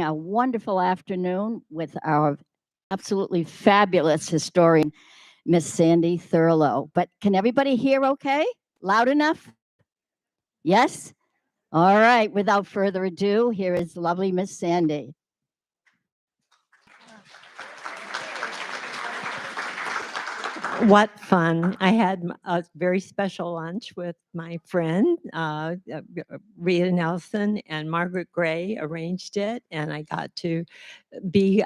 a wonderful afternoon with our absolutely fabulous historian, Miss Sandy Thurlow. But can everybody hear okay? Loud enough? Yes? All right. Without further ado, here is lovely Miss Sandy. What fun. I had a very special lunch with my friend, Rita Nelson, and Margaret Gray arranged it, and I got to be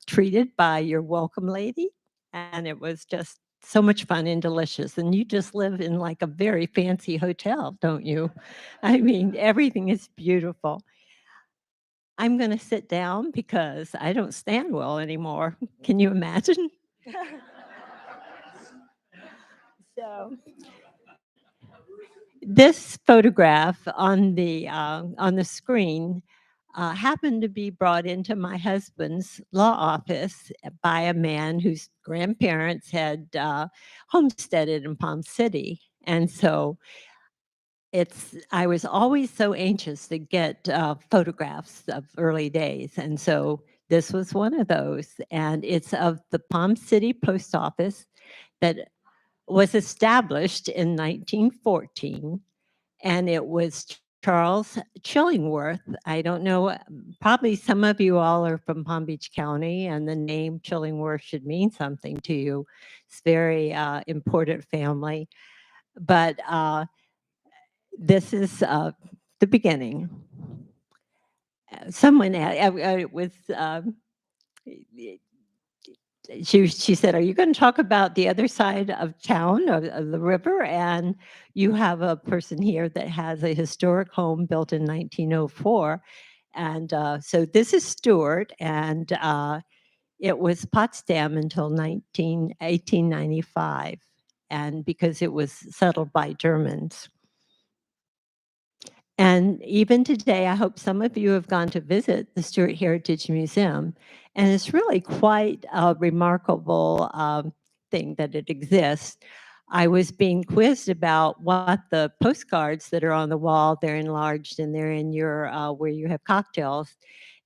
treated by your welcome lady, and it was just so much fun and delicious. And you just live in like a very fancy hotel, don't you? I mean, everything is beautiful. I'm going to sit down because I don't stand well anymore. Can you imagine? So this photograph on the screen happened to be brought into my husband's law office by a man whose grandparents had homesteaded in Palm City, and so I was always so anxious to get photographs of early days, and so this was one of those, and it's of the Palm City post office that was established in 1914, and it was Charles Chillingworth. I don't know, probably some of you all are from Palm Beach County, and the name Chillingworth should mean something to you. It's very important family, but this is the beginning. Someone was she said, "Are you going to talk about the other side of town, of the river?" And you have a person here that has a historic home built in 1904. And so this is Stewart, and it was Potsdam until 1895, and because it was settled by Germans. And even today, I hope some of you have gone to visit the Stewart Heritage Museum, and it's really quite a remarkable thing that it exists. I was being quizzed about what the postcards that are on the wall, they're enlarged and they're in your where you have cocktails,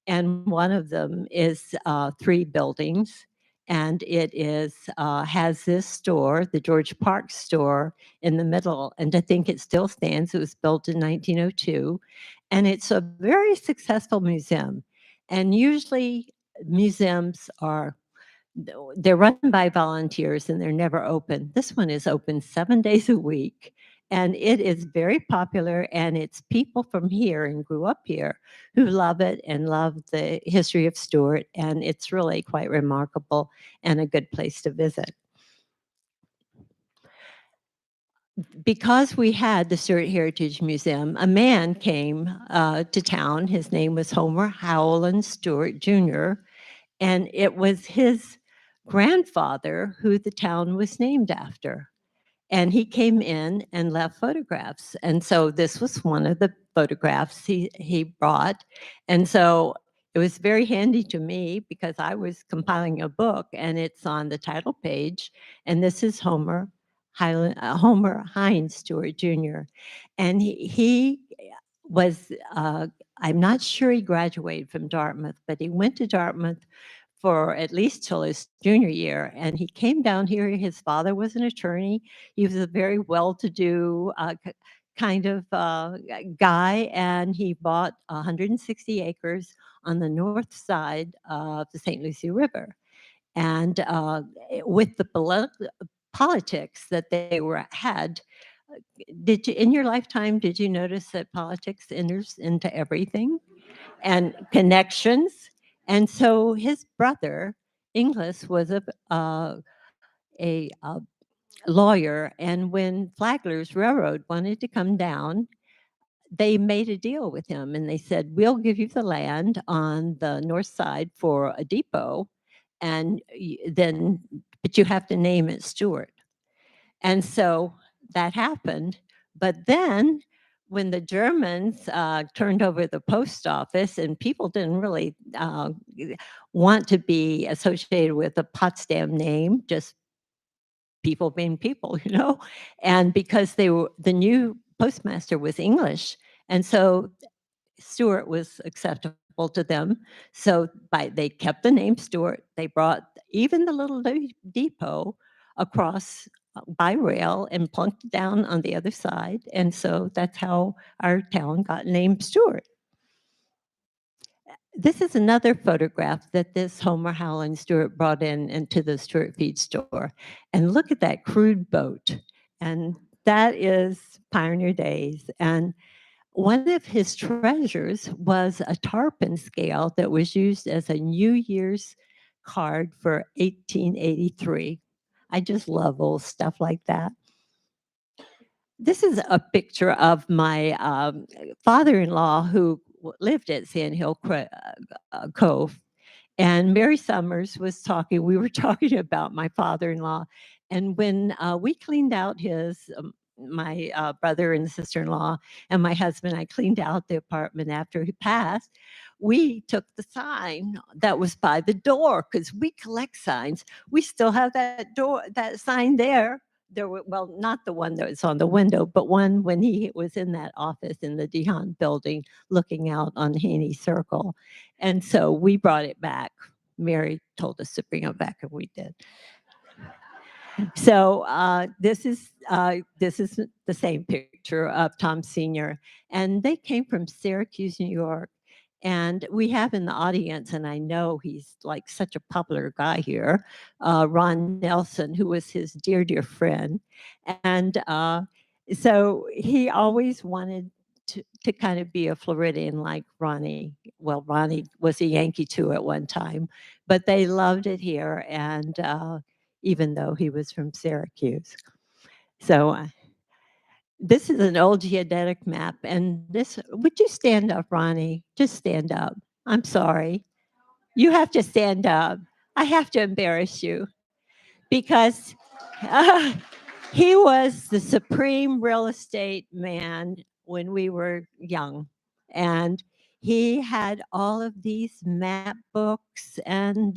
and one of them is 3 buildings, and it is has this store, the George Park store, in the middle, and I think it still stands. It was built in 1902, and it's a very successful museum. And usually museums are they're run by volunteers and they're never open. This one is open 7 days a week, and it is very popular, and it's people from here and grew up here who love it and love the history of Stewart, and it's really quite remarkable and a good place to visit. Because we had the Stewart Heritage Museum, a man came to town. His name was Homer Howland Stewart Jr., and it was his grandfather who the town was named after. And he came in and left photographs. And so this was one of the photographs he brought. And so it was very handy to me because I was compiling a book, and it's on the title page. And this is Homer Hines Stewart Jr. And he was, I'm not sure he graduated from Dartmouth, but he went to Dartmouth for at least till his junior year. And he came down here. His father was an attorney. He was a very well-to-do kind of guy, and he bought 160 acres on the north side of the St. Lucie River. And with the politics that they had, did you, in your lifetime, did you notice that politics enters into everything and connections? And so his brother, Inglis, was a lawyer, and when Flagler's Railroad wanted to come down, they made a deal with him, and they said, "We'll give you the land on the north side for a depot, and then, but you have to name it Stewart." And so that happened. But then when the Germans turned over the post office, and people didn't really want to be associated with a Potsdam name, just people being people, and because the new postmaster was English, and so Stewart was acceptable simple to them. So they kept the name Stewart. They brought even the little depot across by rail and plunked it down on the other side. And so that's how our town got named Stewart. This is another photograph that this Homer Howland Stewart brought into the Stewart Feed Store. And look at that crude boat. And that is pioneer days. And one of his treasures was a tarpon scale that was used as a New Year's card for 1883. I just love old stuff like that. This is a picture of my father-in-law who lived at Sand Hill Cove. And Mary Summers was talking, we were talking about my father-in-law. And when we cleaned out my brother and sister-in-law and my husband, I cleaned out the apartment after he passed. We took the sign that was by the door because we collect signs. We still have that sign there. Well, not the one that was on the window, but one when he was in that office in the Dehan building looking out on Haney Circle. And so we brought it back. Mary told us to bring it back, and we did. So this is the same picture of Tom Sr. And they came from Syracuse, New York. And we have in the audience, and I know he's like such a popular guy here, Ron Nelson, who was his dear, dear friend. And so he always wanted to kind of be a Floridian like Ronnie. Well, Ronnie was a Yankee too at one time, but they loved it here. And even though he was from Syracuse. So this is an old geodetic map. And this, would you stand up, Ronnie? Just stand up. I'm sorry. You have to stand up. I have to embarrass you because uh, he was the supreme real estate man when we were young. And he had all of these map books and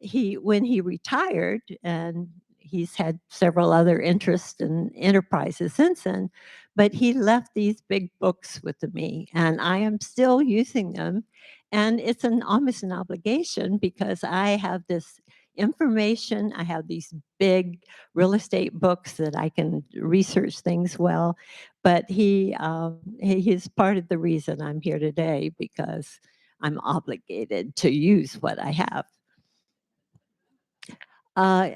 he when he retired, and he's had several other interests and enterprises since then, but he left these big books with me and I am still using them. And it's almost an obligation because I have this information. I have these big real estate books that I can research things well. But he is part of the reason I'm here today because I'm obligated to use what I have. Uh,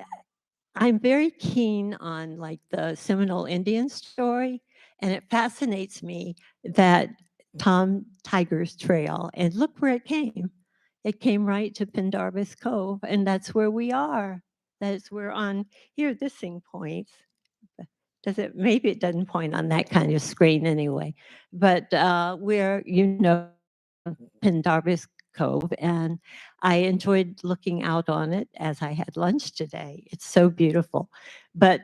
I'm very keen on like the Seminole Indian story, and it fascinates me that Tom Tiger's Trail, and look where it came. It came right to Pendarvis Cove, and that's where we are. That's where on here this thing points. Does it? Maybe it doesn't point on that kind of screen anyway. But we're Pendarvis Cove, and I enjoyed looking out on it as I had lunch today. It's so beautiful. But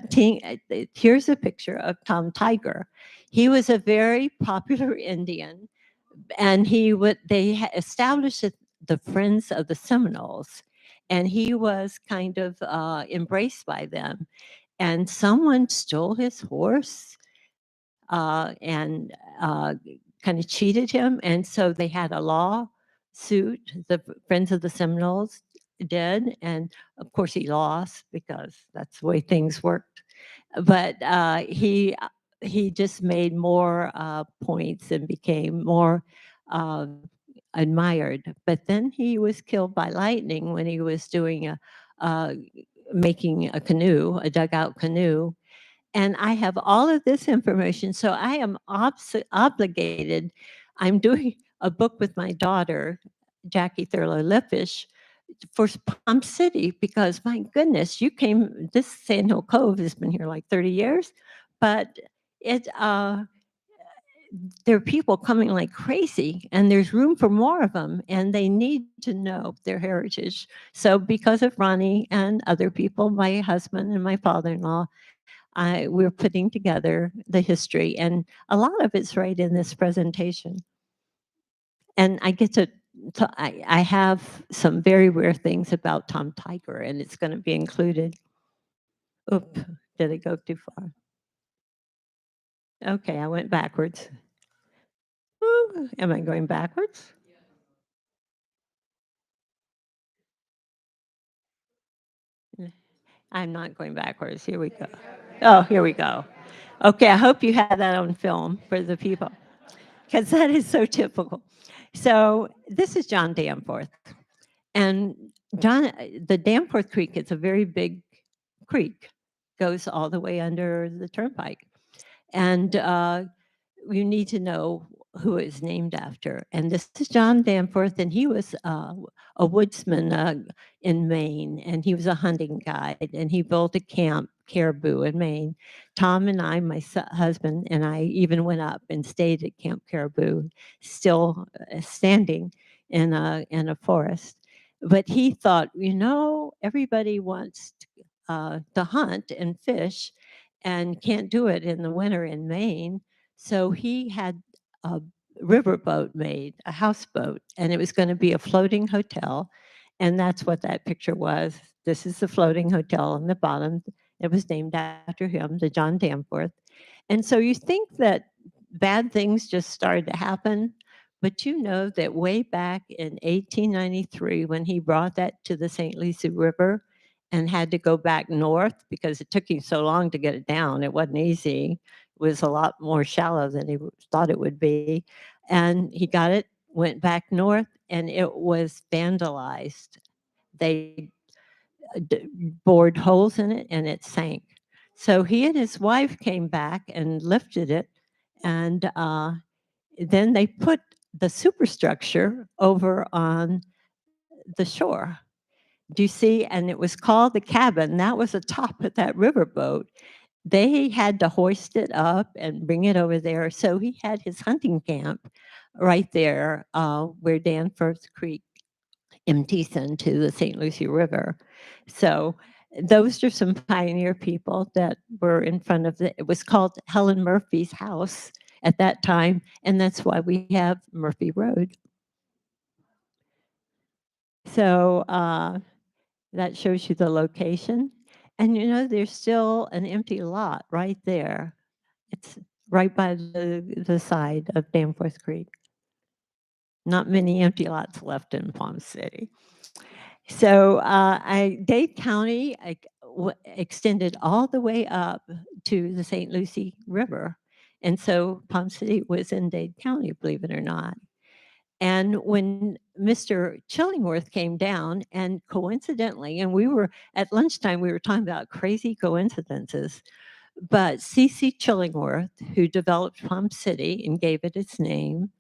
here's a picture of Tom Tiger. He was a very popular Indian, and established the Friends of the Seminoles, and he was kind of embraced by them. And someone stole his horse and kind of cheated him. And so they had a lawsuit, the Friends of the Seminoles did. And of course, he lost because that's the way things worked. But he just made more points and became more uh, admired. But then he was killed by lightning when he was doing making a canoe, a dugout canoe, and I have all of this information. So I am obligated. I'm doing a book with my daughter, Jackie Thurlow Lippish, for Palm City because my goodness, this Sand Hill Cove has been here like 30 years, but it, there are people coming like crazy and there's room for more of them and they need to know their heritage. So because of Ronnie and other people, my husband and my father-in-law, we're putting together the history, and a lot of it's right in this presentation. And I get I have some very rare things about Tom Tiger, and it's going to be included. Oop, did I go too far? Okay, I went backwards. Ooh, am I going backwards? I'm not going backwards. Here we go. Oh, here we go. Okay, I hope you have that on film for the people because that is so typical. So this is John Danforth, and John, the Danforth Creek is a very big creek, goes all the way under the turnpike, and you need to know who it's named after. And this is John Danforth, and he was a woodsman in Maine, and he was a hunting guide, and he built a camp, Caribou, in Maine. Tom and I, my husband, and I even went up and stayed at Camp Caribou, still standing in a forest. But he thought, everybody wants to hunt and fish and can't do it in the winter in Maine. So he had a riverboat made, a houseboat, and it was going to be a floating hotel. And that's what that picture was. This is the floating hotel on the bottom. It was named after him, the John Danforth. And so you think that bad things just started to happen, but you know that way back in 1893, when he brought that to the St. Lucie River and had to go back north because it took him so long to get it down, it wasn't easy. It was a lot more shallow than he thought it would be. And he got it, went back north, and it was vandalized. They bored holes in it and it sank. So he and his wife came back and lifted it, and then they put the superstructure over on the shore. Do you see? And it was called the cabin. That was the top of that riverboat. They had to hoist it up and bring it over there. So he had his hunting camp right there where Danforth Creek empties into the St. Lucie River. So those are some pioneer people that were in front of it was called Helen Murphy's house at that time, and that's why we have Murphy Road. So that shows you the location. And there's still an empty lot right there. It's right by the side of Danforth Creek. Not many empty lots left in Palm City. So Dade County extended all the way up to the St. Lucie River. And so Palm City was in Dade County, believe it or not. And when Mr. Chillingworth came down, and coincidentally, and we were at lunchtime, we were talking about crazy coincidences, but C.C. Chillingworth, who developed Palm City and gave it its name,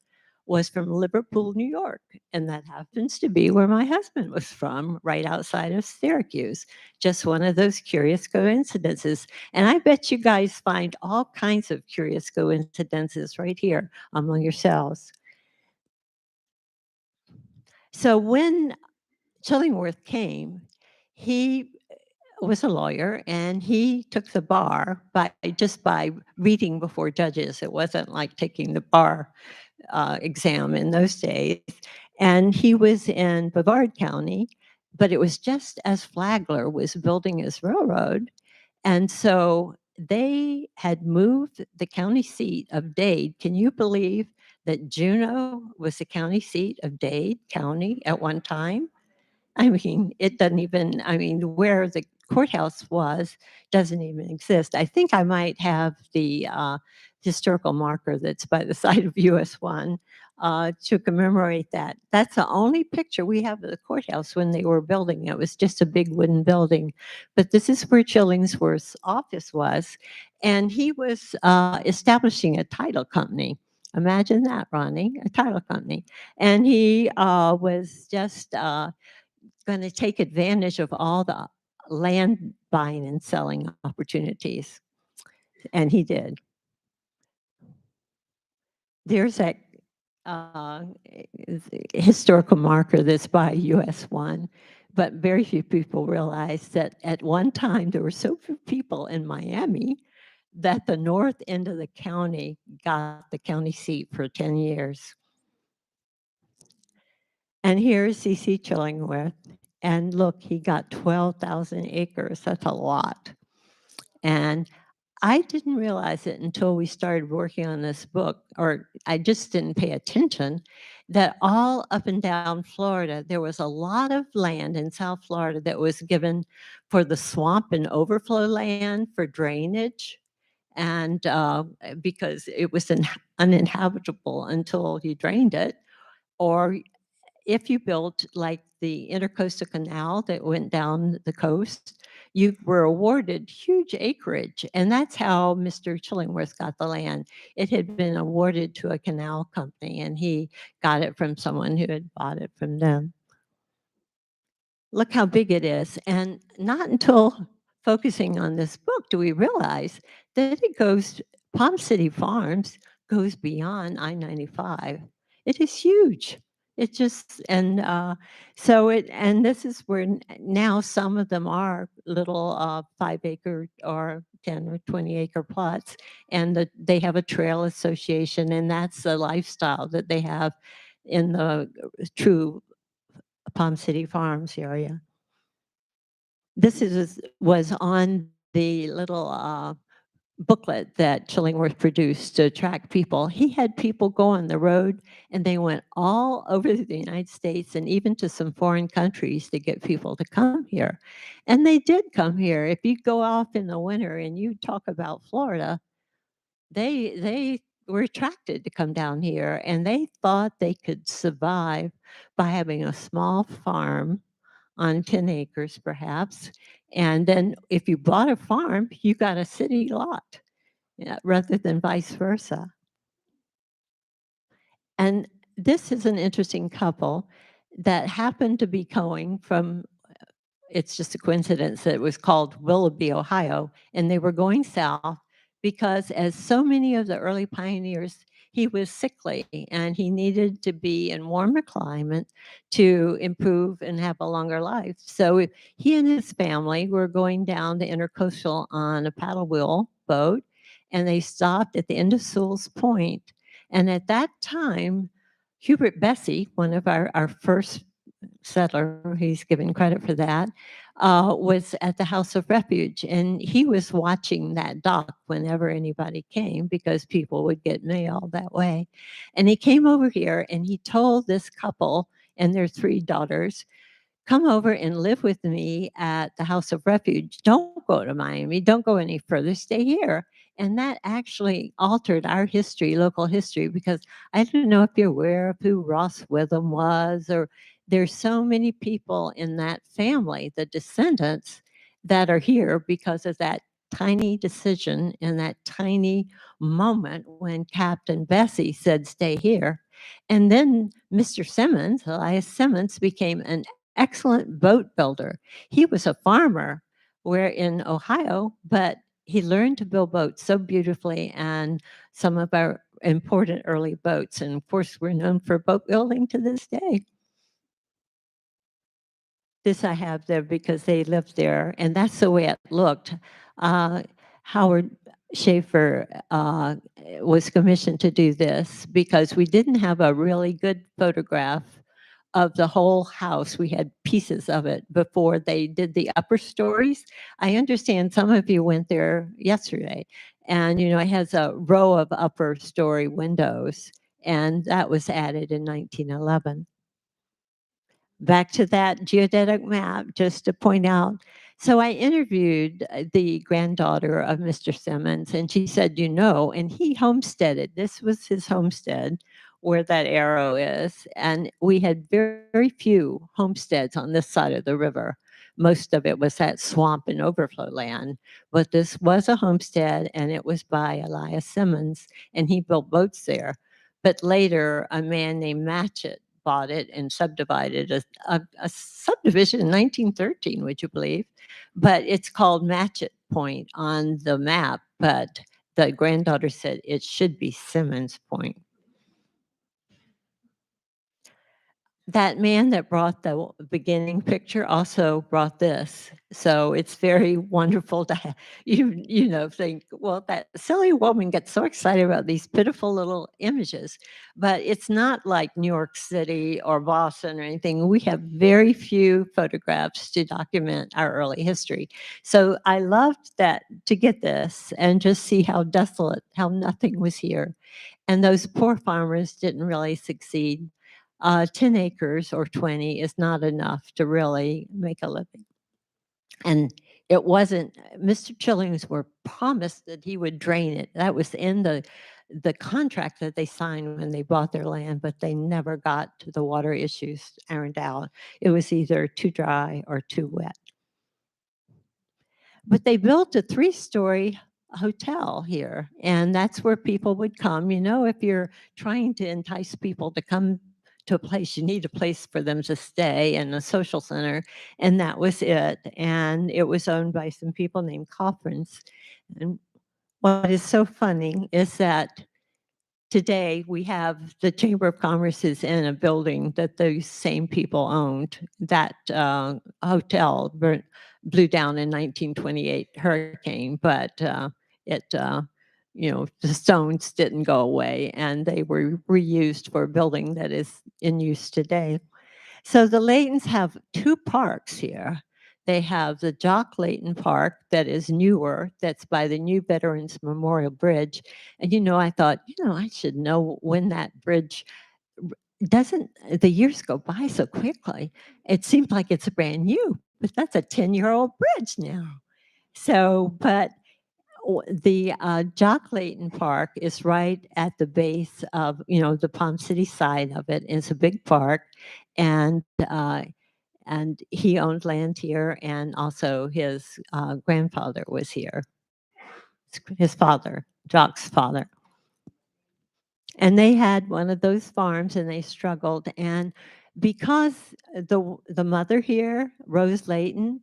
was from Liverpool, New York. And that happens to be where my husband was from, right outside of Syracuse. Just one of those curious coincidences. And I bet you guys find all kinds of curious coincidences right here among yourselves. So when Chillingworth came, he was a lawyer and he took the bar by reading before judges. It wasn't like taking the bar exam in those days. And he was in Brevard County, but it was just as Flagler was building his railroad. And so they had moved the county seat of Dade. Can you believe that Juneau was the county seat of Dade County at one time? I mean, it doesn't even, I mean, where the courthouse was doesn't even exist. I think I might have the historical marker that's by the side of US 1 to commemorate that. That's the only picture we have of the courthouse when they were building it. It was just a big wooden building. But this is where Chillingsworth's office was. And he was establishing a title company. Imagine that, Ronnie, a title company. And he was just going to take advantage of all the land buying and selling opportunities. And he did. There's that uh, historical marker that's by US 1, but very few people realize that at one time there were so few people in Miami that the north end of the county got the county seat for 10 years. And here's C.C. Chillingworth. And look, he got 12,000 acres. That's a lot. And I didn't realize it until we started working on this book, or I just didn't pay attention, that all up and down Florida, there was a lot of land in South Florida that was given for the swamp and overflow land for drainage. And because it was uninhabitable until you drained it, or if you built like the Intercoastal Canal that went down the coast, you were awarded huge acreage. And that's how Mr. Chillingworth got the land. It had been awarded to a canal company, and he got it from someone who had bought it from them. Look how big it is. And not until focusing on this book do we realize that it goes, Palm City Farms goes beyond I-95. It is huge. It just, and and this is where now some of them are little 5-acre or 10 or 20-acre plots, and they have a trail association, and that's the lifestyle that they have in the true Palm City Farms area. This was on the little booklet that Chillingworth produced to attract people. He had people go on the road, and they went all over the United States and even to some foreign countries to get people to come here. And they did come here. If you go off in the winter and you talk about Florida, they were attracted to come down here, and they thought they could survive by having a small farm on 10 acres perhaps. And then if you bought a farm, you got a city lot, yeah, rather than vice versa. And this is an interesting couple that happened to be going from, it's just a coincidence that it was called Willoughby, Ohio, and they were going south because, as so many of the early pioneers, he was sickly and he needed to be in warmer climate to improve and have a longer life. So he and his family were going down the intercoastal on a paddle wheel boat, and they stopped at the end of Sewell's Point. And at that time, Hubert Bessie, one of our first settler, he's given credit for that, was at the House of Refuge. And he was watching that dock whenever anybody came because people would get mail that way. And he came over here and he told this couple and their 3 daughters, come over and live with me at the House of Refuge. Don't go to Miami. Don't go any further. Stay here. And that actually altered our history, local history, because I don't know if you're aware of who Ross Witham was, or there's so many people in that family, the descendants, that are here because of that tiny decision and that tiny moment when Captain Bessie said, stay here. And then Mr. Simmons, Elias Simmons, became an excellent boat builder. He was a farmer where in Ohio, but he learned to build boats so beautifully, and some of our important early boats. And of course, we're known for boat building to this day. This I have there because they lived there, and that's the way it looked. Howard Schaefer was commissioned to do this because we didn't have a really good photograph of the whole house. We had pieces of it before they did the upper stories. I understand some of you went there yesterday, and it has a row of upper story windows, and that was added in 1911. Back to that geodetic map, just to point out. So I interviewed the granddaughter of Mr. Simmons, and she said, and he homesteaded. This was his homestead where that arrow is. And we had very, very few homesteads on this side of the river. Most of it was that swamp and overflow land. But this was a homestead, and it was by Elias Simmons, and he built boats there. But later, a man named Matchett bought it and subdivided a subdivision in 1913, would you believe? But it's called Matchett Point on the map, but the granddaughter said it should be Simmons Point. that man that brought the beginning picture also brought this. So it's very wonderful to have think, well, that silly woman gets so excited about these pitiful little images. But it's not like New York City or Boston or anything. We have very few photographs to document our early history. So I loved that to get this and just see how desolate, how nothing was here. And those poor farmers didn't really succeed. 10 acres or 20 is not enough to really make a living. And it wasn't, Mr. Chillings were promised that he would drain it. That was in the contract that they signed when they bought their land, but they never got to the water issues ironed out. It was either too dry or too wet. But they built a 3-story hotel here, and that's where people would come. If you're trying to entice people to come to a place, you need a place for them to stay and a social center, and that was it. And it was owned by some people named Coffrans. And what is so funny is that today we have the Chamber of Commerce is in a building that those same people owned. That hotel blew down in 1928 hurricane, but the stones didn't go away, and they were reused for a building that is in use today. So the Laytons have 2 parks here. They have the Jock Layton Park that is newer, that's by the new Veterans Memorial Bridge. And I thought, I should know when that bridge doesn't the years go by so quickly. It seems like it's brand new, but that's a 10-year-old bridge now. So, but the Jock Layton Park is right at the base of, the Palm City side of it. It's a big park, and he owned land here, and also his grandfather was here, his father, Jock's father. And they had one of those farms, and they struggled. And because the mother here, Rose Layton,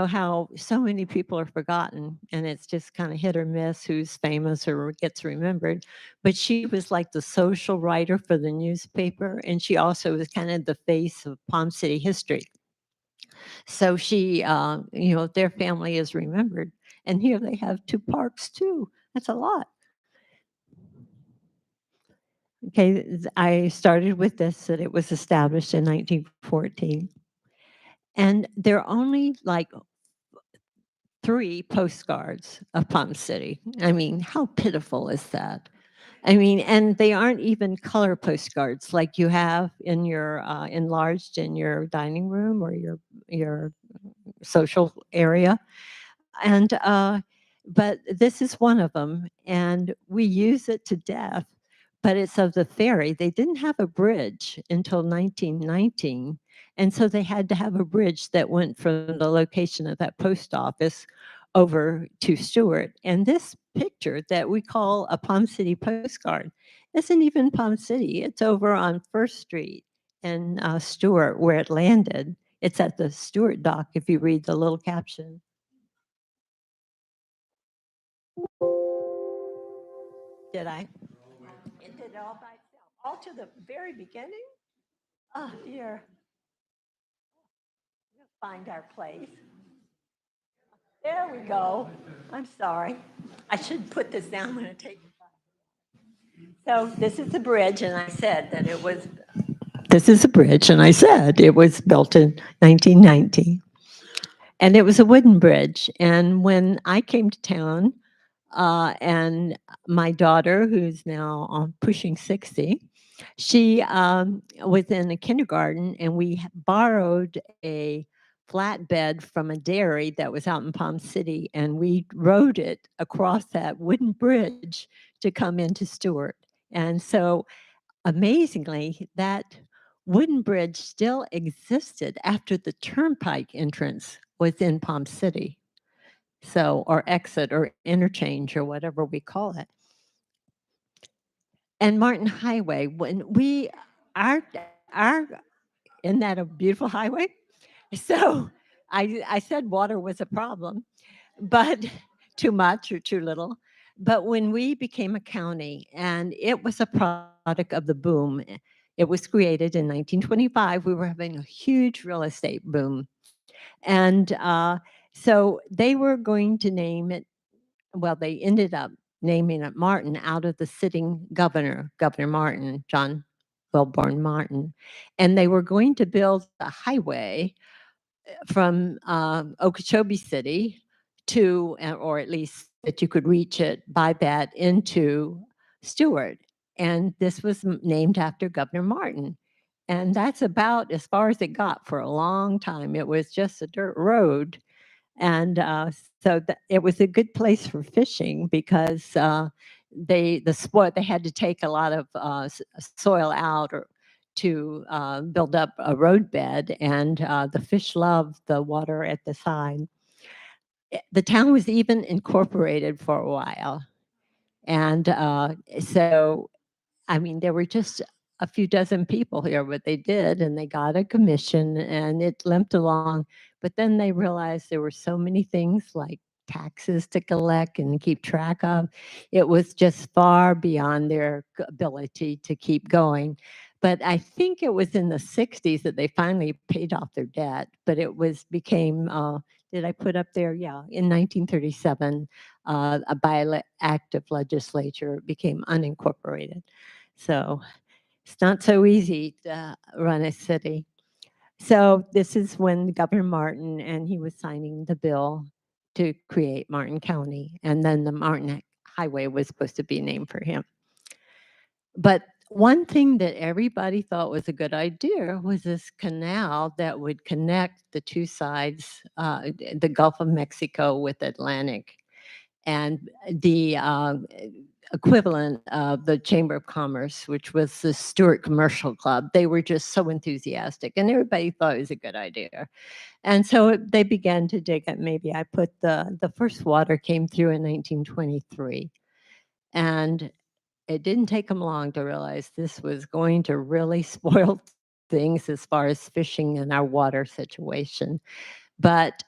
how so many people are forgotten, and it's just kind of hit or miss who's famous or gets remembered. But she was like the social writer for the newspaper, and she also was kind of the face of Palm City history. So she, their family is remembered. And here they have 2 parks too. That's a lot. Okay, I started with this, that it was established in 1914. And there are only like 3 postcards of Palm City. I mean, how pitiful is that? I mean, and they aren't even color postcards like you have in your enlarged in your dining room or your social area. And but this is one of them, and we use it to death. But it's of the ferry. They didn't have a bridge until 1919, and so they had to have a bridge that went from the location of that post office over to Stewart. And this picture that we call a Palm City postcard isn't even Palm City. It's over on First Street in Stewart, where it landed. It's at the Stewart dock if you read the little caption. Did I? It did it all by itself, all to the very beginning? Oh, dear. We'll find our place. There we go. I'm sorry. I should put this down. I'm going to take it. So this is the bridge, and I said that it was. This is a bridge, and I said it was built in 1919. And it was a wooden bridge. And when I came to town, and my daughter, who's now pushing 60, she was in a kindergarten, and we borrowed a flatbed from a dairy that was out in Palm City, and we rode it across that wooden bridge to come into Stewart. And so, amazingly, that wooden bridge still existed after the turnpike entrance was in Palm City. So, or exit or interchange or whatever we call it. And Martin Highway, when we, our, isn't that a beautiful highway? So I said water was a problem, but too much or too little. But when we became a county, and it was a product of the boom, It was created in 1925. We were having a huge real estate boom. And so they were going to name it, well, they ended up naming it Martin out of the sitting governor, Governor Martin, John Wellborn Martin. And they were going to build a highway from Okeechobee City to, or at least that you could reach it by that into Stewart. And this was named after Governor Martin. And that's about as far as it got for a long time. It was just a dirt road. And so it was a good place for fishing because they had to take a lot of soil out or to build up a roadbed, and the fish loved the water at the side. The town was even incorporated for a while, and so I mean, there were just a few dozen people here, but they did, and they got a commission, and it limped along. But then they realized there were so many things like taxes to collect and keep track of. It was just far beyond their ability to keep going. But I think it was in the 60s that they finally paid off their debt. But it was became, did I put up there? Yeah, in 1937, by act of legislature, it became unincorporated. So it's not so easy to run a city. So this is when Governor Martin, and he was signing the bill to create Martin County, and then the Martin Highway was supposed to be named for him. But one thing that everybody thought was a good idea was this canal that would connect the two sides, the Gulf of Mexico with Atlantic. And the equivalent of the Chamber of Commerce, which was the Stewart Commercial Club, they were just so enthusiastic, and everybody thought it was a good idea. And so they began to dig it. Maybe I put the first water came through in 1923, and it didn't take them long to realize this was going to really spoil things as far as fishing and our water situation. But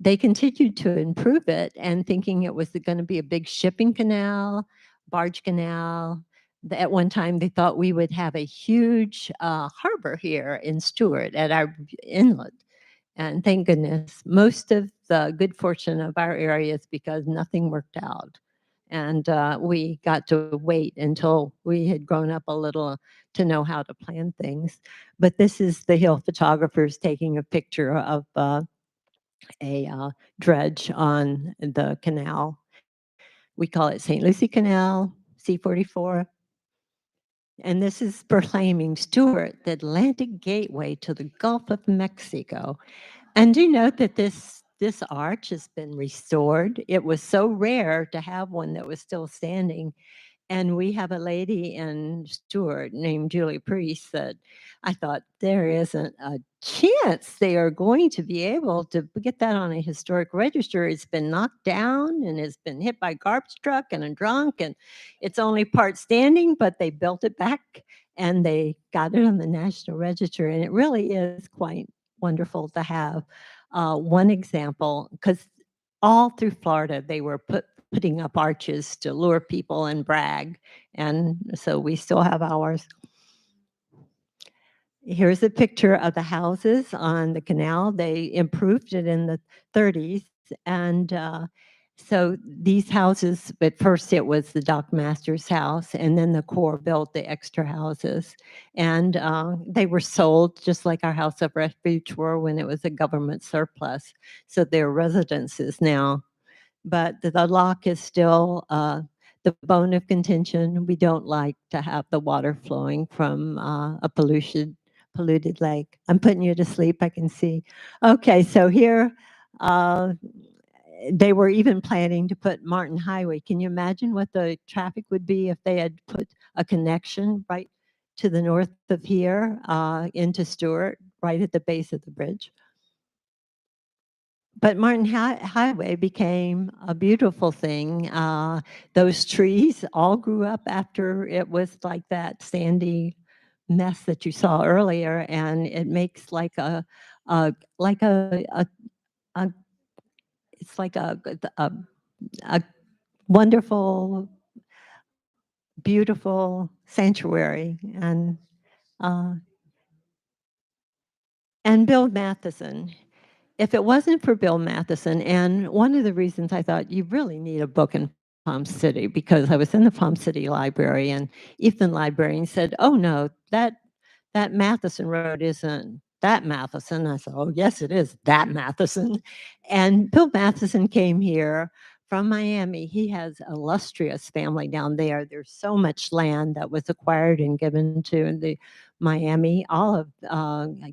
they continued to improve it, and thinking it was going to be a big shipping canal, barge canal. At one time, they thought we would have a huge harbor here in Stewart at our inlet. And thank goodness, most of the good fortune of our area is because nothing worked out. And we got to wait until we had grown up a little to know how to plan things. But this is the hill photographers taking a picture of a dredge on the canal. We call it St. Lucie Canal, C44. And this is proclaiming Stewart the Atlantic gateway to the Gulf of Mexico. And do you note that this arch has been restored? It was so rare to have one that was still standing. And we have a lady in Stewart named Julie Priest that I thought there isn't a chance they are going to be able to get that on a historic register. It's been knocked down and it's been hit by a garbage truck and a drunk, and it's only part standing, but they built it back and they got it on the National Register. And it really is quite wonderful to have one example, because all through Florida, they were putting up arches to lure people and brag. And so we still have ours. Here's a picture of the houses on the canal. They improved it in the 30s. And so these houses, at first it was the dock master's house, and then the Corps built the extra houses. And they were sold just like our house of refuge were when it was a government surplus. So they're residences now. But the lock is still the bone of contention. We don't like to have the water flowing from a polluted lake. I'm putting you to sleep, I can see. Okay, so here uh, they were even planning to put Martin Highway. Can you imagine what the traffic would be if they had put a connection right to the north of here into Stewart, right at the base of the bridge? But Martin Highway became a beautiful thing. Those trees all grew up after it was like that sandy mess that you saw earlier, and it makes like a like a it's like a wonderful, beautiful sanctuary. And Uh, and Bill Matheson. If it wasn't for Bill Matheson, and one of the reasons I thought you really need a book in Palm City, because I was in the Palm City Library, and Ethan librarian said, "Oh no, that Matheson Road isn't that Matheson." I said, "Oh yes, it is that Matheson." And Bill Matheson came here from Miami. He has illustrious family down there. There's so much land that was acquired and given to the Miami, all of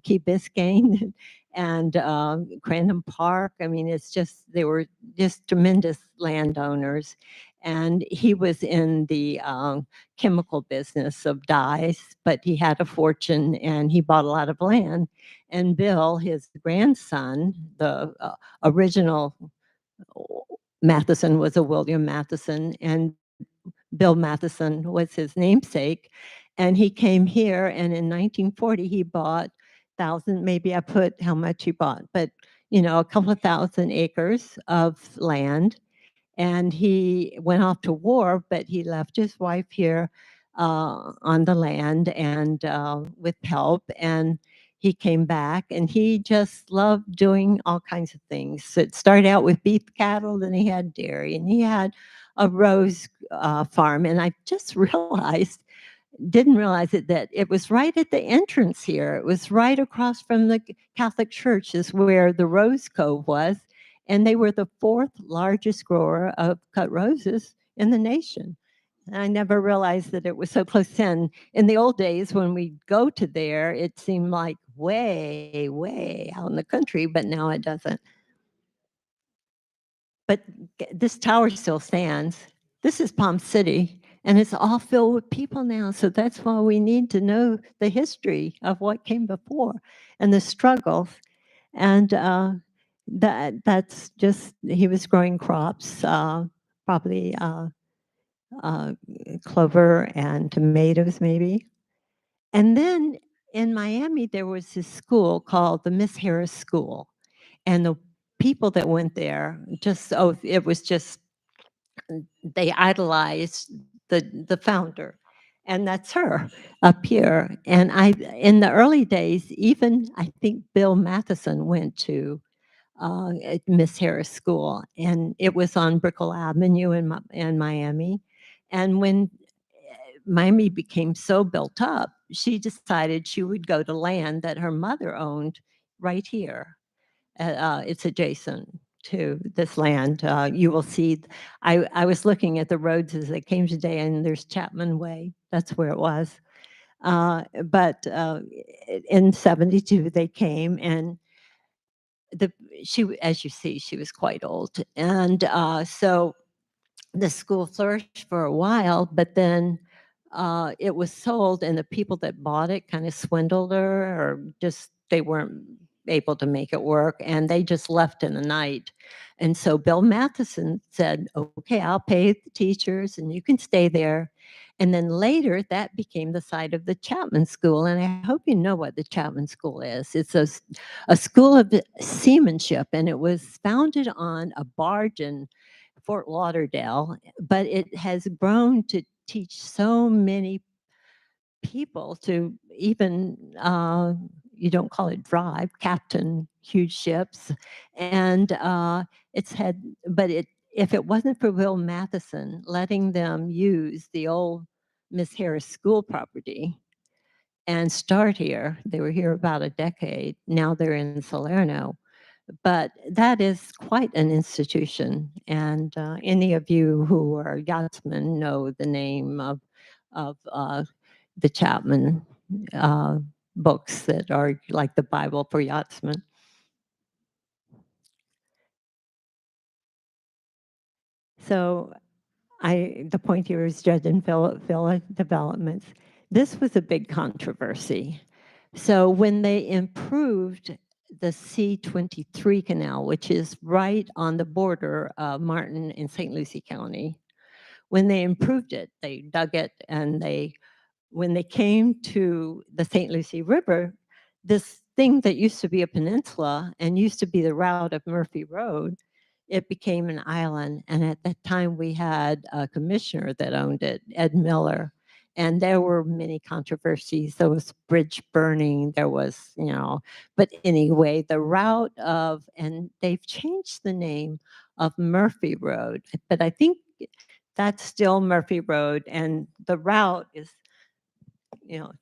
Key Biscayne and Crandon Park. I mean, it's just, they were just tremendous landowners. And he was in the chemical business of dyes, but he had a fortune and he bought a lot of land. And Bill, his grandson, the original Matheson was a William Matheson, and Bill Matheson was his namesake. And he came here, and in 1940, he bought thousand, maybe I put how much he bought, but a couple of thousand acres of land. And he went off to war, but he left his wife here on the land and with help. And he came back and he just loved doing all kinds of things. So it started out with beef cattle, then he had dairy, and he had a rose farm. And I just realized, didn't realize it, that it was right at the entrance here. It was right across from the Catholic Church is where the Rose Cove was, and they were the fourth largest grower of cut roses in the nation. And I never realized that it was so close in the old days when we go to there, it seemed like way out in the country, but now it doesn't. But this tower still stands. This is Palm City, and it's all filled with people now. So that's why we need to know the history of what came before and the struggles. And that's just, he was growing crops, probably uh, clover and tomatoes, maybe. And then in Miami, there was this school called the Miss Harris School. And the people that went there just, oh, it was just, they idolized the founder, and that's her up here. And I, in the early days, even I think Bill Matheson went to at Miss Harris School, and it was on Brickell Avenue in Miami. And when Miami became so built up, she decided she would go to land that her mother owned right here. It's adjacent to this land. You will see, I was looking at the roads as they came today, and there's Chapman Way. That's where it was. But in 72, they came, and the as you see, she was quite old. And so the school flourished for a while, but then it was sold, and the people that bought it kind of swindled her, or just they weren't able to make it work, and they just left in the night. And so Bill Matheson said, "Okay, I'll pay the teachers, and you can stay there." And then later, that became the site of the Chapman School, and I hope you know what the Chapman School is. It's a school of seamanship, and it was founded on a barge in Fort Lauderdale, but it has grown to teach so many people to even, you don't call it drive, captain huge ships. And it's had, but if it wasn't for Will Matheson letting them use the old Miss Harris School property and start here, they were here about a decade. Now they're in Salerno, but that is quite an institution. And any of you who are yachtsmen know the name of the Chapman uh, books that are like the Bible for yachtsmen. So the point here is Dredge Villa developments. This was a big controversy. So when they improved the C-23 canal, which is right on the border of Martin and St. Lucie County, when they improved it, they dug it, and when they came to the St. Lucie River, this thing that used to be a peninsula and used to be the route of Murphy Road, it became an island. And at that time, we had a commissioner that owned it, Ed Miller. And there were many controversies. There was bridge burning. There was, but anyway, the route of, and they've changed the name of Murphy Road, but I think that's still Murphy Road. And the route is, you know,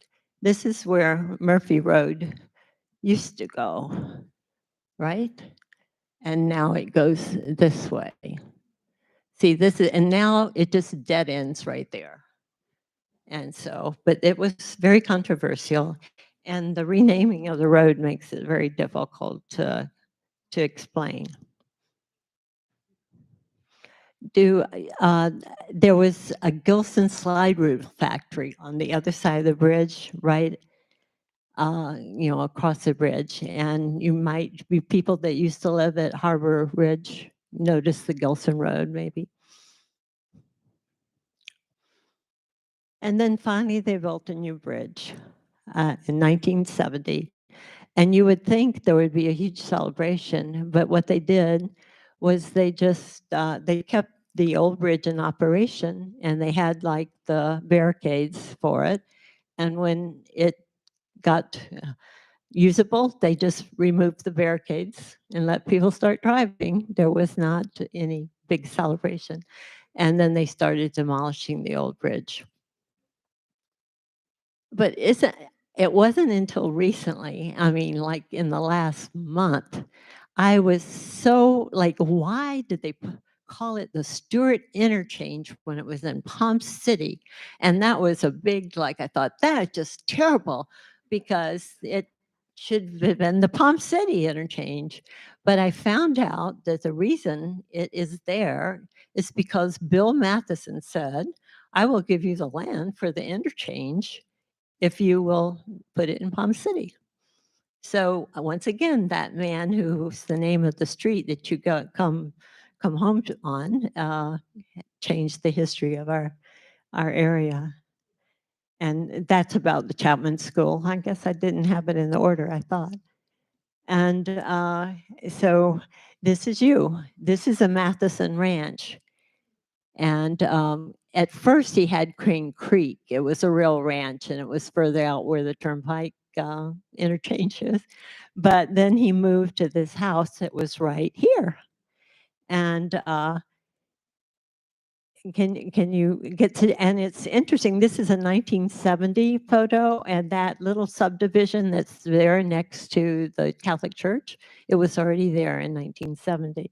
this is where Murphy Road used to go, right? And now it goes this way. See, this is, and now it just dead ends right there. And so, but it was very controversial. And the renaming of the road makes it very difficult to explain. Do there was a Gilson slide rule factory on the other side of the bridge, right? Across the bridge, and you might be people that used to live at Harbor Ridge notice the Gilson Road, maybe. And then finally, they built a new bridge in 1970. And you would think there would be a huge celebration, but what they did was they just they kept the old bridge in operation, and they had like the barricades for it. And when it got usable, they just removed the barricades and let people start driving. There was not any big celebration. And then they started demolishing the old bridge. But it wasn't until recently, I mean, like in the last month, I was so like, why did they call it the Stewart Interchange when it was in Palm City? And that was a big, like, I thought, that is just terrible because it should have been the Palm City Interchange. But I found out that the reason it is there is because Bill Matheson said, I will give you the land for the interchange if you will put it in Palm City. So once again, that man who's the name of the street that you come home on changed the history of our area. And that's about the Chapman School. I guess I didn't have it in the order I thought. And so this is you. This is a Matheson Ranch. And at first, he had Crane Creek. It was a real ranch, and it was further out where the turnpike interchange is. But then he moved to this house that was right here. And can you get to? And it's interesting. This is a 1970 photo, and that little subdivision that's there next to the Catholic Church, it was already there in 1970.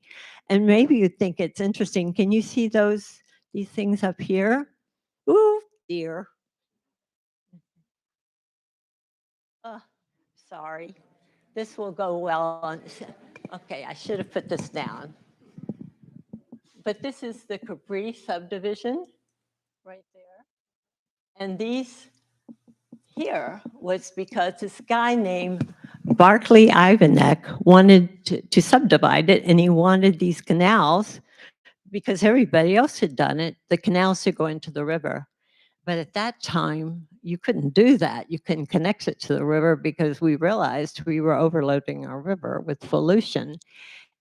And maybe you think it's interesting. Can you see these things up here? Ooh, dear. Oh, sorry. This will go well on. Okay, I should have put this down. But this is the Capri subdivision right there. And these here was because this guy named Barclay Ivanek wanted to subdivide it, and he wanted these canals because everybody else had done it, the canals to go into the river. But at that time, you couldn't do that. You couldn't connect it to the river because we realized we were overloading our river with pollution.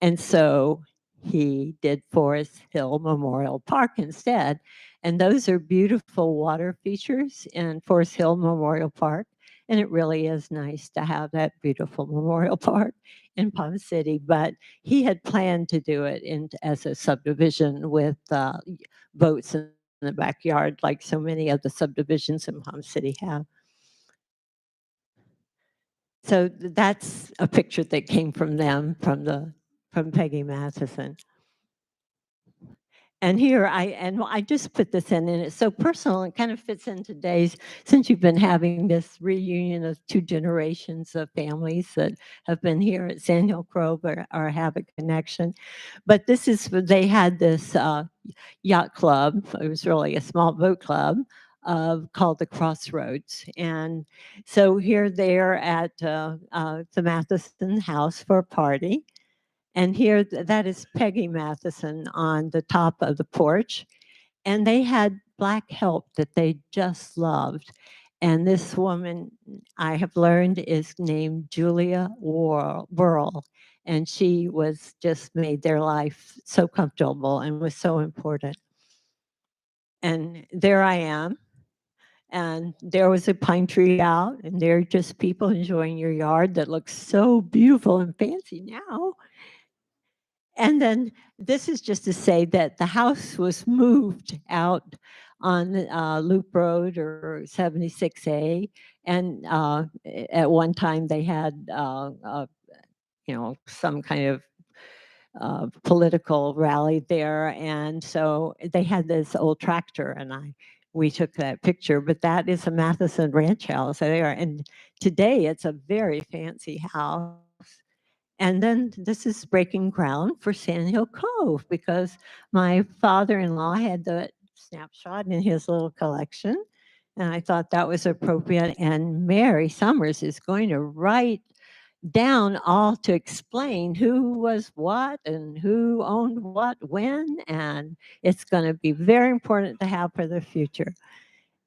And so he did Forest Hill Memorial Park instead. And those are beautiful water features in Forest Hill Memorial Park. And it really is nice to have that beautiful memorial park in Palm City. But he had planned to do it as a subdivision with boats in the backyard, like so many of the subdivisions in Palm City have. So that's a picture that came from them, from Peggy Matheson. And here I just put this in, and it's so personal. It kind of fits in today's, since you've been having this reunion of two generations of families that have been here at Sand Hill Grove or have a connection. But this is, they had this yacht club. It was really a small boat club called the Crossroads. And so here they're at the Matheson house for a party. And here, that is Peggy Matheson on the top of the porch. And they had black help that they just loved. And this woman, I have learned, is named Julia Burl. And she was just made their life so comfortable and was so important. And there I am. And there was a pine tree out, and there are just people enjoying your yard that looks so beautiful and fancy now. And then this is just to say that the house was moved out on Loop Road or 76A. And at one time they had, some kind of political rally there. And so they had this old tractor, and we took that picture. But that is a Matheson Ranch house there. And today it's a very fancy house. And then this is breaking ground for Sand Hill Cove because my father-in-law had the snapshot in his little collection. And I thought that was appropriate. And Mary Summers is going to write down all to explain who was what and who owned what when. And it's going to be very important to have for the future.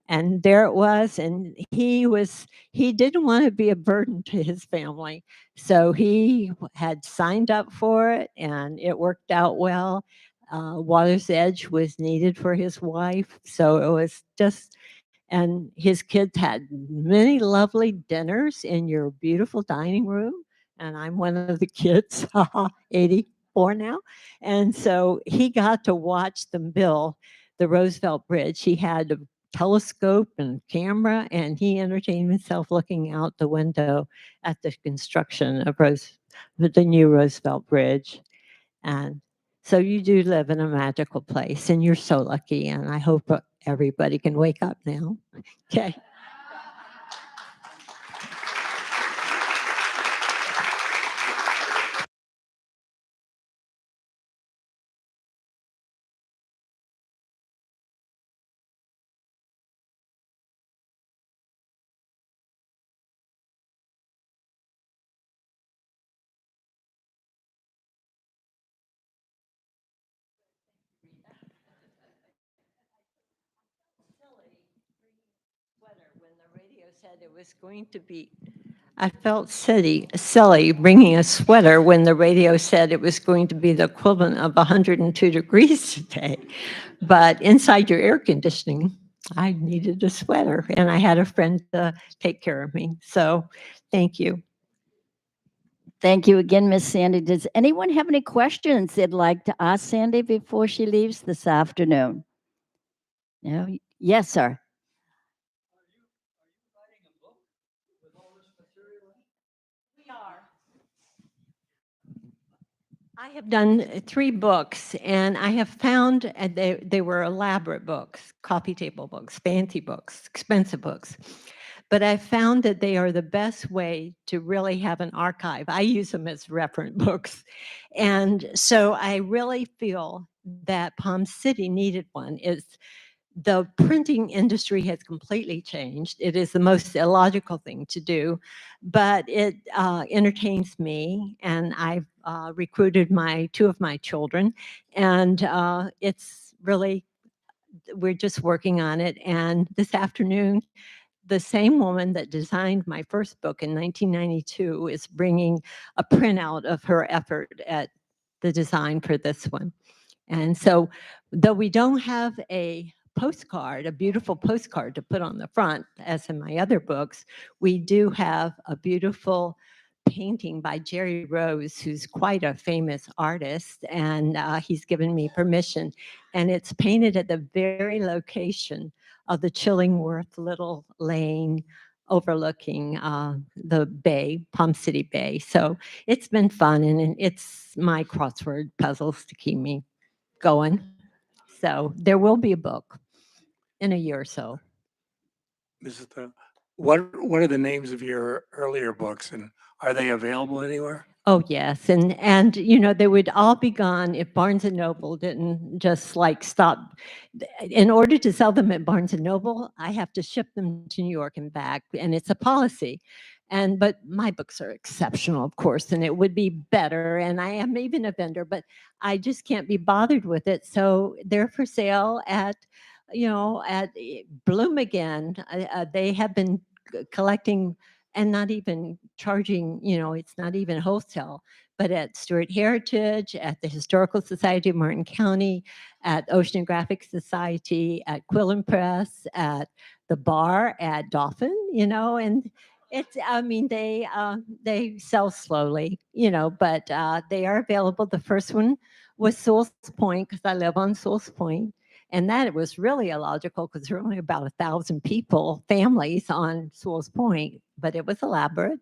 And there it was, and he didn't want to be a burden to his family, so he had signed up for it, and it worked out well. Water's Edge was needed for his wife, so it was just, and his kids had many lovely dinners in your beautiful dining room, and I'm one of the kids, 84 now, and so he got to watch them build the Roosevelt Bridge. He had a telescope and camera, and he entertained himself looking out the window at the construction of the new Roosevelt Bridge. And so you do live in a magical place, and you're so lucky. And I hope everybody can wake up now. Okay. When the radio said it was going to be, I felt silly bringing a sweater when the radio said it was going to be the equivalent of 102 degrees today. But inside your air conditioning, I needed a sweater, and I had a friend to take care of me. So thank you. Thank you again, Miss Sandy. Does anyone have any questions they'd like to ask Sandy before she leaves this afternoon? No? Yes, sir. I have done 3 books, and I have found they were elaborate books, coffee table books, fancy books, expensive books. But I found that they are the best way to really have an archive. I use them as reference books. And so I really feel that Palm City needed one. The printing industry has completely changed. It is the most illogical thing to do, but it entertains me, and I've recruited 2 of my children, and it's really, we're just working on it. And this afternoon, the same woman that designed my first book in 1992 is bringing a printout of her effort at the design for this one. And so, though we don't have a postcard, a beautiful postcard to put on the front, as in my other books, we do have a beautiful painting by Jerry Rose, who's quite a famous artist, and he's given me permission. And it's painted at the very location of the Chillingworth little lane overlooking the bay, Palm City Bay. So it's been fun, and it's my crossword puzzles to keep me going. So there will be a book in a year or so. Mrs. What are the names of your earlier books, and are they available anywhere? Oh yes, and they would all be gone if Barnes and Noble didn't just like stop. In order to sell them at Barnes and Noble, I have to ship them to New York and back, and it's a policy. But my books are exceptional, of course, and it would be better. And I am even a vendor, but I just can't be bothered with it. So they're for sale at Bloom again. They have been collecting and not even charging, it's not even wholesale, but at Stewart Heritage, at the Historical Society of Martin County, at Oceanographic Society, at Quillen Press, at the bar at Dolphin, and it's, I mean, they sell slowly, but they are available. The first one was Sewell's Point, because I live on Sewell's Point. And that it was really illogical because there were only about 1,000 families on Sewell's Point, but it was elaborate.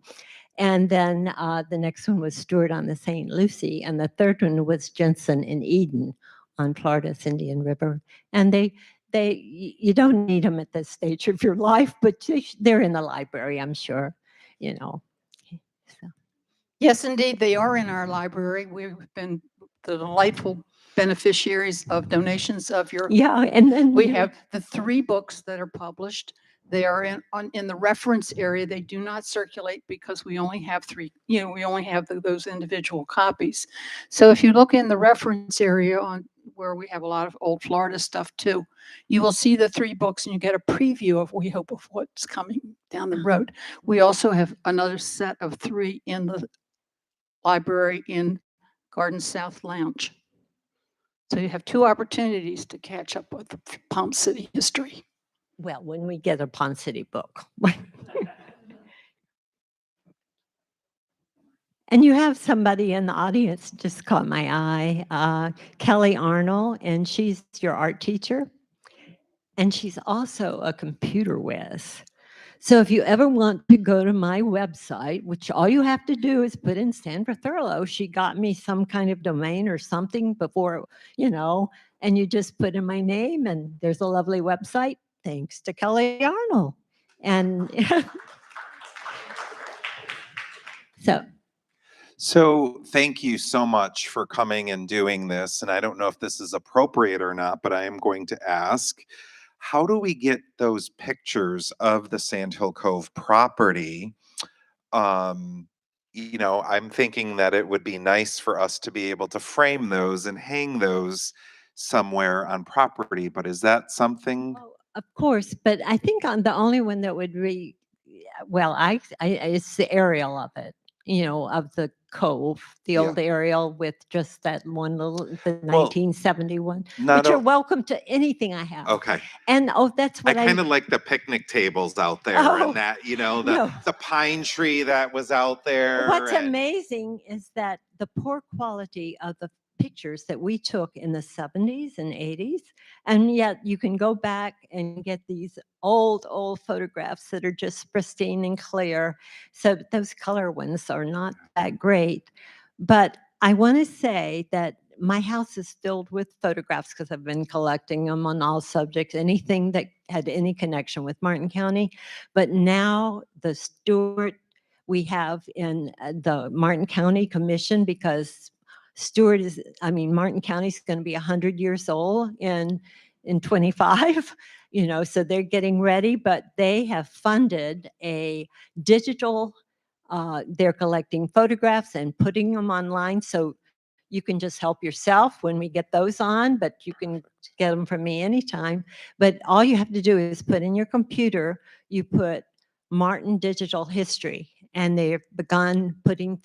And then the next one was Stewart on the St. Lucie. And the third one was Jensen in Eden on Florida's Indian River. And you don't need them at this stage of your life, but they're in the library, I'm sure, So. Yes, indeed, they are in our library. We've been the delightful beneficiaries of donations of your. Yeah, and then We have the 3 books that are published. They are in the reference area. They do not circulate because we only have 3. We only have those individual copies. So if you look in the reference area on where we have a lot of old Florida stuff too, you will see the 3 books and you get a preview of, we hope, of what's coming down the road. We also have another set of 3 in the library in Garden South Lounge. So you have 2 opportunities to catch up with Palm City history. Well, when we get a Palm City book. And you have somebody in the audience just caught my eye, Kelly Arnold, and she's your art teacher. And she's also a computer whiz. So if you ever want to go to my website, which all you have to do is put in Sandra Thurlow, she got me some kind of domain or something before, and you just put in my name and there's a lovely website, thanks to Kelly Arnold. And So thank you so much for coming and doing this. And I don't know if this is appropriate or not, but I am going to ask, how do we get those pictures of the Sandhill Cove property? I'm thinking that it would be nice for us to be able to frame those and hang those somewhere on property, but is that something? Oh, of course, but I think I'm the only one that would it's the aerial of it, of the cove, the old aerial with just that one little, the 1971, but you're welcome to anything I have. Okay. And that's what I kind of like the picnic tables out there and that, the pine tree that was out there. What's amazing is that the poor quality of the pictures that we took in the 70s and 80s, and yet you can go back and get these old photographs that are just pristine and clear. So those color ones are not that great. But I want to say that my house is filled with photographs because I've been collecting them on all subjects, anything that had any connection with Martin County. But now the Stewart we have in the Martin County Commission, because Martin County is going to be 100 years old in 25, so they're getting ready, but they have funded a digital, they're collecting photographs and putting them online. So you can just help yourself when we get those on, but you can get them from me anytime. But all you have to do is put in your computer, you put Martin Digital History, and they've begun putting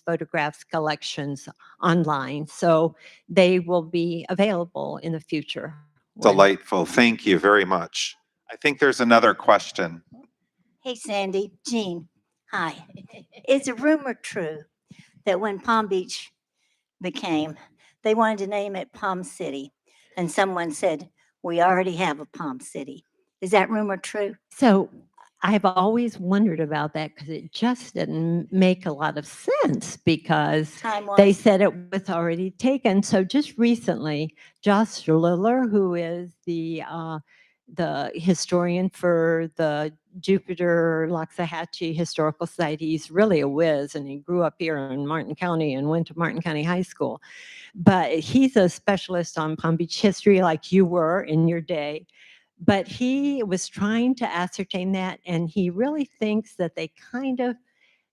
photographs, collections online. So they will be available in the future. Delightful. Thank you very much. I think there's another question. Hey, Sandy, Jean, hi. Is a rumor true that when Palm Beach they wanted to name it Palm City, and someone said, we already have a Palm City? Is that rumor true? So I've always wondered about that because it just didn't make a lot of sense because they said it was already taken. So just recently, Josh Liller, who is the historian for the Jupiter Loxahatchee Historical Society, he's really a whiz, and he grew up here in Martin County and went to Martin County High School. But he's a specialist on Palm Beach history like you were in your day. But he was trying to ascertain that, and he really thinks that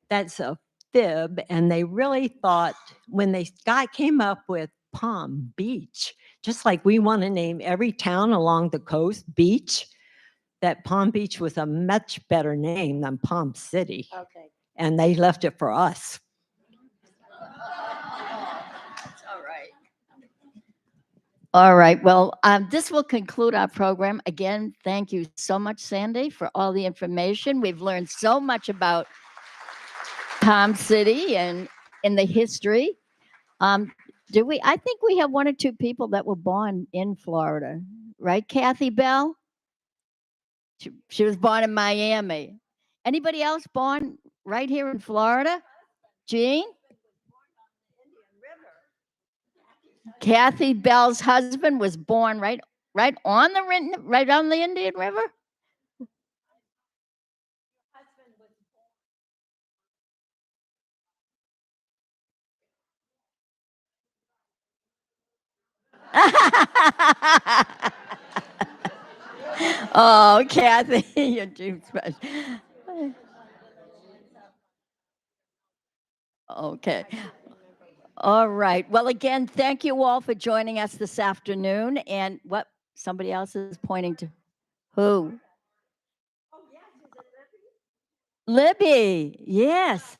that's a fib, and they really thought when they came up with Palm Beach, just like we want to name every town along the coast Beach, that Palm Beach was a much better name than Palm City. Okay. And they left it for us. All right. Well, this will conclude our program. Again, thank you so much, Sandy, for all the information. We've learned so much about Palm City and in the history. Do we? I think we have one or two people that were born in Florida, right? Kathy Bell. She was born in Miami. Anybody else born right here in Florida? Jean? Kathy Bell's husband was born right on the Indian River. Oh, Kathy, you're too special. Okay. All right. Well, again, thank you all for joining us this afternoon. And what somebody else is pointing to? Who? Libby. Yes.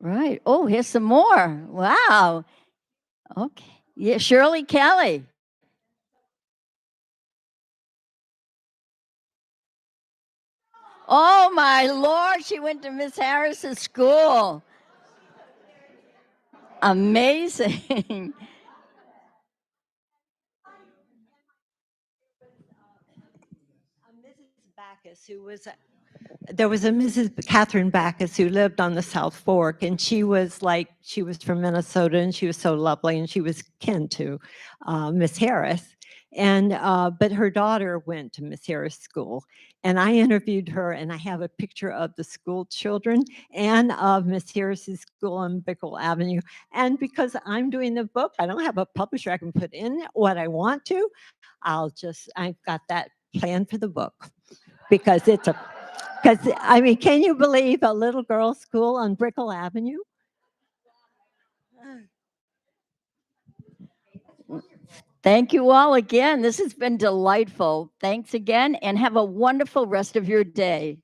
Right. Oh, here's some more. Wow. Okay. Yeah, Shirley Kelly. Oh my Lord, she went to Miss Harris's school. Amazing. Mrs. Backus, there was a Mrs. Catherine Backus who lived on the South Fork, and she was from Minnesota, and she was so lovely, and she was kin to Miss Harris. And but her daughter went to Miss Harris School, and I interviewed her, and I have a picture of the school children and of Miss Harris's school on Bickle Avenue. And because I'm doing the book, I don't have a publisher I can put in what I want to. I've got that planned for the book because I mean, can you believe a little girls' school on Brickell Avenue? Thank you all again. This has been delightful. Thanks again, and have a wonderful rest of your day.